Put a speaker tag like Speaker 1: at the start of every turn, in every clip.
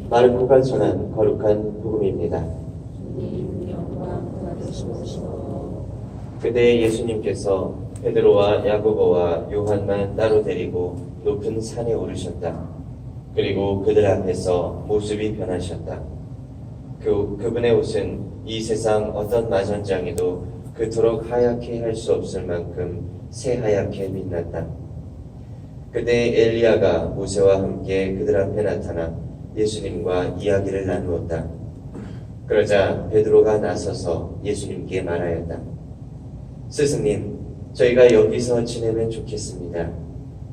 Speaker 1: 마르코가 전한 거룩한 복음입니다. 그때 예수님께서 베드로와 야고보와 요한만 따로 데리고 높은 산에 오르셨다. 그리고 그들 앞에서 모습이 변하셨다. 그분의 옷은 이 세상 어떤 마전장에도 그토록 하얗게 할 수 없을 만큼 새하얗게 빛났다. 그때 엘리야가 모세와 함께 그들 앞에 나타나 예수님과 이야기를 나누었다. 그러자 베드로가 나서서 예수님께 말하였다. 스승님, 저희가 여기서 지내면 좋겠습니다.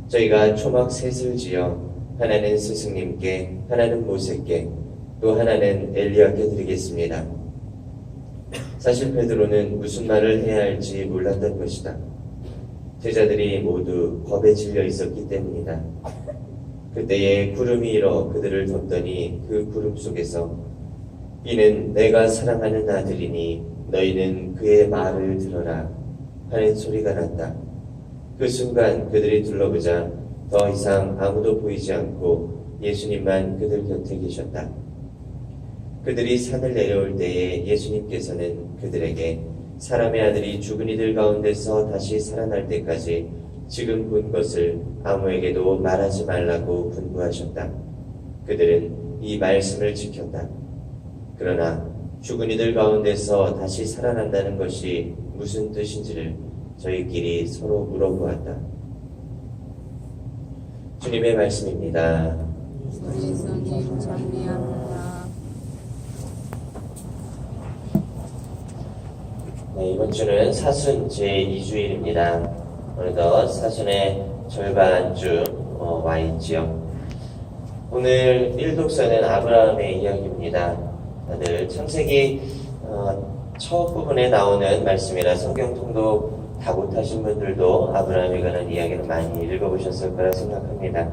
Speaker 1: 저희가 초막 셋을 지어 하나는 스승님께, 하나는 모세께, 또 하나는 엘리야께 드리겠습니다. 사실 베드로는 무슨 말을 해야 할지 몰랐던 것이다. 제자들이 모두 겁에 질려 있었기 때문이다. 그때에 구름이 일어 그들을 덮더니 그 구름 속에서 이는 내가 사랑하는 아들이니 너희는 그의 말을 들어라 하는 소리가 났다. 그 순간 그들이 둘러보자 더 이상 아무도 보이지 않고 예수님만 그들 곁에 계셨다. 그들이 산을 내려올 때에 예수님께서는 그들에게 사람의 아들이 죽은 이들 가운데서 다시 살아날 때까지 지금 본 것을 아무에게도 말하지 말라고 분부하셨다. 그들은 이 말씀을 지켰다. 그러나 죽은 이들 가운데서 다시 살아난다는 것이 무슨 뜻인지를 저희끼리 서로 물어보았다. 주님의 말씀입니다.
Speaker 2: 예수님 찬미합니다.
Speaker 1: 네, 이번 주는 사순 제2주일입니다. 어느덧 사순의 절반쯤 와 있지요. 오늘 1독서는 아브라함의 이야기입니다. 다들 창세기 첫 부분에 나오는 말씀이라 성경 통독 다 못하신 분들도 아브라함에 관한 이야기를 많이 읽어보셨을 거라 생각합니다.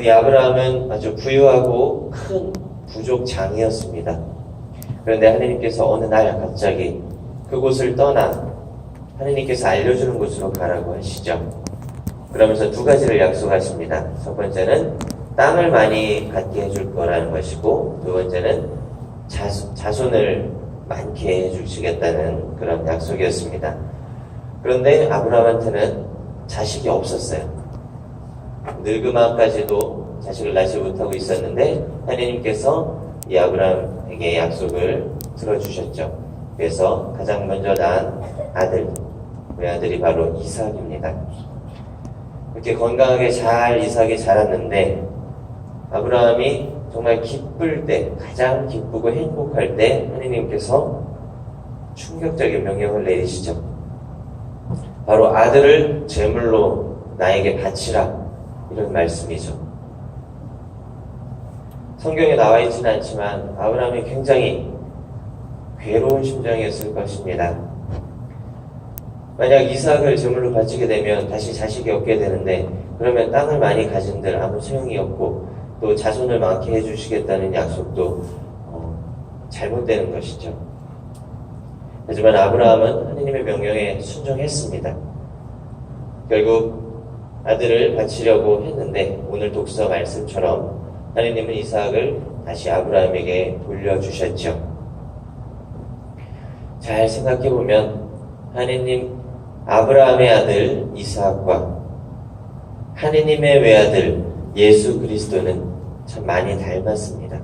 Speaker 1: 이 아브라함은 아주 부유하고 큰 부족장이었습니다. 그런데 하나님께서 어느 날 갑자기 그곳을 떠나 하나님께서 알려주는 곳으로 가라고 하시죠. 그러면서 두 가지를 약속하십니다. 첫 번째는 땅을 많이 갖게 해줄 거라는 것이고, 두 번째는 자손을 많게 해주시겠다는 그런 약속이었습니다. 그런데 아브라함한테는 자식이 없었어요. 늙음아까지도 자식을 낳지 못하고 있었는데 하나님께서 이 아브라함에게 약속을 들어주셨죠. 그래서 가장 먼저 낳은 아들, 그 아들이 바로 이삭입니다. 이렇게 건강하게 잘 이삭이 자랐는데 아브라함이 정말 기쁠 때, 가장 기쁘고 행복할 때 하나님께서 충격적인 명령을 내리시죠. 바로 아들을 제물로 나에게 바치라, 이런 말씀이죠. 성경에 나와 있지는 않지만 아브라함이 굉장히 괴로운 심정이었을 것입니다. 만약 이삭을 제물로 바치게 되면 다시 자식이 없게 되는데, 그러면 땅을 많이 가진들 아무 소용이 없고 또 자손을 많게 해주시겠다는 약속도 잘못되는 것이죠. 하지만 아브라함은 하나님의 명령에 순종했습니다. 결국 아들을 바치려고 했는데 오늘 독서 말씀처럼 하나님은 이삭을 다시 아브라함에게 돌려주셨죠. 잘 생각해보면 하나님, 아브라함의 아들 이삭과 하나님의 외아들 예수 그리스도는 참 많이 닮았습니다.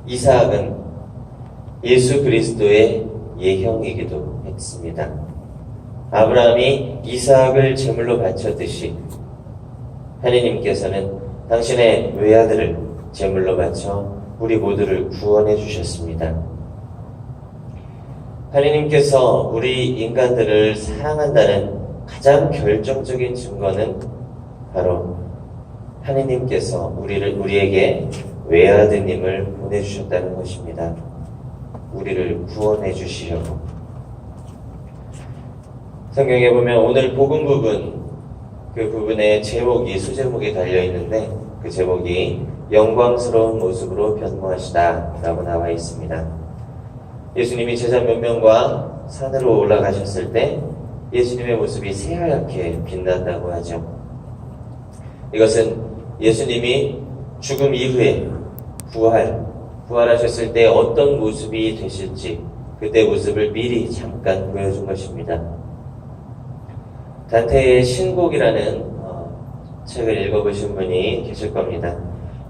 Speaker 1: 이삭은 예수 그리스도의 예형이기도 했습니다. 아브라함이 이삭을 제물로 바쳤듯이 하나님께서는 당신의 외아들을 제물로 바쳐 우리 모두를 구원해 주셨습니다. 하나님께서 우리 인간들을 사랑한다는 가장 결정적인 증거는 바로 하나님께서 우리에게 외아드님을 보내주셨다는 것입니다. 우리를 구원해 주시려고. 성경에 보면 오늘 복음 부분, 그 부분에 제목이, 수제목이 달려있는데 그 제목이 영광스러운 모습으로 변모하시다 라고 나와 있습니다. 예수님이 제자 몇 명과 산으로 올라가셨을 때 예수님의 모습이 새하얗게 빛난다고 하죠. 이것은 예수님이 죽음 이후에 부활하셨을 때 어떤 모습이 되실지 그때 모습을 미리 잠깐 보여준 것입니다. 단테의 신곡이라는 책을 읽어보신 분이 계실 겁니다.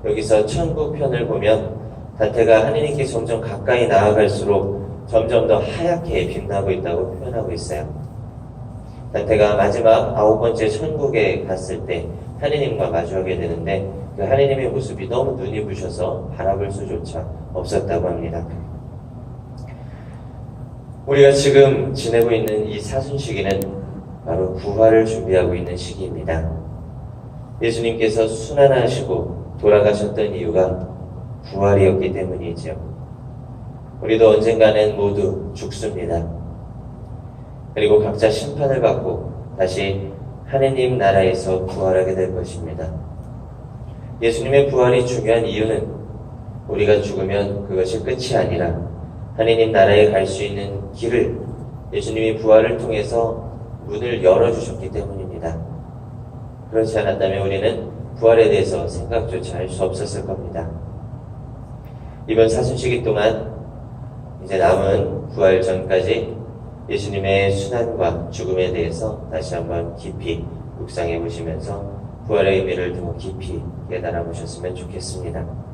Speaker 1: 여기서 천국 편을 보면 단테가 하느님께 점점 가까이 나아갈수록 점점 더 하얗게 빛나고 있다고 표현하고 있어요. 단테가 마지막 9번째 천국에 갔을 때 하느님과 마주하게 되는데 그 하느님의 모습이 너무 눈이 부셔서 바라볼 수조차 없었다고 합니다. 우리가 지금 지내고 있는 이 사순시기는 바로 부활을 준비하고 있는 시기입니다. 예수님께서 순환하시고 돌아가셨던 이유가 부활이었기 때문이죠. 우리도 언젠가는 모두 죽습니다. 그리고 각자 심판을 받고 다시 하느님 나라에서 부활하게 될 것입니다. 예수님의 부활이 중요한 이유는 우리가 죽으면 그것이 끝이 아니라 하느님 나라에 갈 수 있는 길을 예수님이 부활을 통해서 문을 열어주셨기 때문입니다. 그렇지 않았다면 우리는 부활에 대해서 생각조차 할 수 없었을 겁니다. 이번 사순시기 동안 이제 남은 부활 전까지 예수님의 순환과 죽음에 대해서 다시 한번 깊이 묵상해 보시면서 부활의 의미를 더 깊이 깨달아 보셨으면 좋겠습니다.